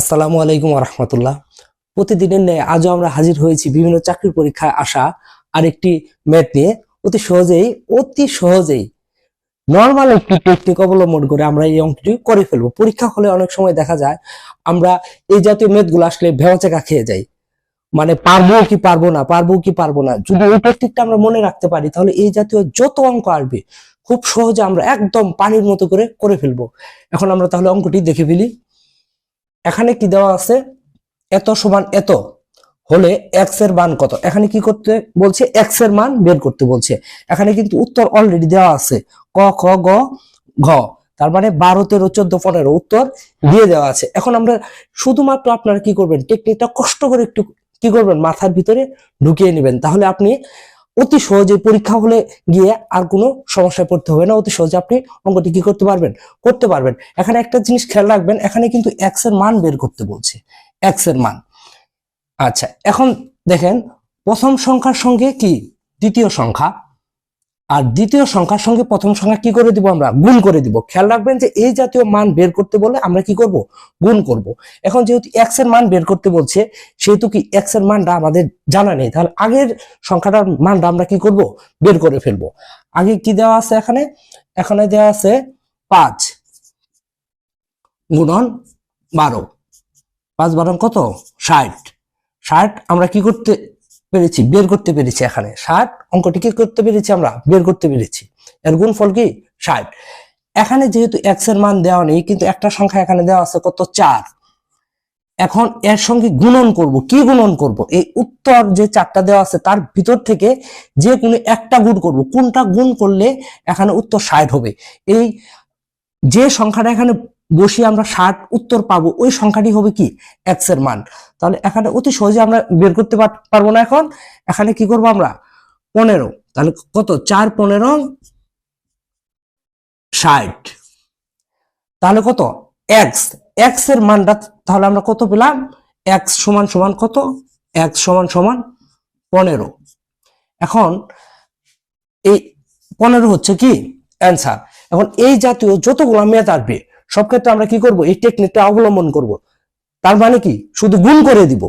আসসালামু আলাইকুম রহমতুল্লাহ। প্রতিদিনের ন্যায় আজও আমরা হাজির হয়েছি বিভিন্ন চাকরির পরীক্ষায় আসা আরেকটি ম্যাথ নিয়ে। অতি সহজেই নর্মাল একটি টেকনিক অবলম্বন করে আমরা এই অঙ্কটি করে ফেলবো। পরীক্ষা হলে অনেক সময় দেখা যায় আমরা এই জাতীয় ম্যাথ গুলো আসলে ভেবাচেকা খেয়ে যাই, মানে পারবো কি পারবো না। যদি এই টেকনিকটা আমরা মনে রাখতে পারি তাহলে এই জাতীয় যত অঙ্ক আসবে খুব সহজে আমরা একদম পানির মতো করে ফেলবো। এখন আমরা তাহলে অঙ্কটি দেখে ফেলি। এখানে কি দেওয়া আছে, এত সমান এত হলে এক্স এর মান কত। এখানে কি করতে বলছে, এক্স এর মান বের করতে বলছে। এখানে কিন্তু উত্তর অলরেডি দেওয়া আছে, ক খ গ ঘ, তার মানে 12 13 14 15 উত্তর দিয়ে দেওয়া আছে। এখন আমরা শুধুমাত্র আপনারা কি করবেন, টেকনিকটা কষ্ট করে একটু কি করবেন, মাথার ভিতরে ঢুকিয়ে নেবেন, তাহলে আপনি অতি সহজে পরীক্ষা হলে গিয়ে আর কোনো সমস্যায় পড়তে হবে না। অতি সহজে আপনি অঙ্কটি কি করতে পারবেন। এখানে একটা জিনিস খেয়াল রাখবেন, এখানে কিন্তু এক্স এর মান বের করতে বলছে, এক্স এর মান। আচ্ছা, এখন দেখেন প্রথম সংখ্যার সঙ্গে কি দ্বিতীয় সংখ্যা, আর দ্বিতীয় সংখ্যার সঙ্গে প্রথম সংখ্যা কি করে দিব, আমরা গুণ করে দিব। খেয়াল রাখবেন যে এই জাতীয় মান বের করতে বলে আমরা কি করব, গুণ করব। এখন যেহেতু এক্স এর মান বের করতে বলছে, সেহেতু কি এক্স এর মানটা আমাদের জানা নেই, তাহলে আগের সংখ্যাটার মানটা আমরা কি করব, বের করে ফেলবো। আগে কি দেওয়া আছে, এখানে দেওয়া আছে 5 গুণন 12, 5 12 কত, 60 আমরা কি করতে পেরেছি, বের করতে পেরেছি। এখানে 60 অঙ্কটি কি করতে পেরেছি, আমরা বের করতে পেরেছি। এর গুণফল কি 60। এখানে যেহেতু এক্স এর মান দেওয়া নেই, কিন্তু একটা সংখ্যা এখানে দেওয়া আছে কত, 4। এখন এর সঙ্গে গুণন করব। কি গুণন করব, এই উত্তর যে 4টা দেওয়া আছে তার ভিতর থেকে যে কোনো একটা গুণ করব। কোনটা গুণ করলে এখানে উত্তর 60 হবে, এই যে সংখ্যাটা এখানে বসিয়ে আমরা 60 উত্তর পাবো, ওই সংখ্যাটি হবে কি, এক্স এর মান। তাহলে এখানে অতি সহজে আমরা বের করতে পারবো না। এখন এখানে কি করব আমরা, 15, তাহলে কত, 4 15 60, তাহলে কত, এক্স এক্স এর মানটা তাহলে আমরা কত পেলাম, এক্স সমান সমান কত, এক্স সমান সমান 15। এখন এই 15 হচ্ছে কি অ্যান্সার। এখন এই জাতীয় যতগুলো ম্যাথ আসবে সব ক্ষেত্রে আমরা কি করব, এই টেকনিকটা অবলম্বন করব। তার মানে কি, শুধু গুণ করে দিব।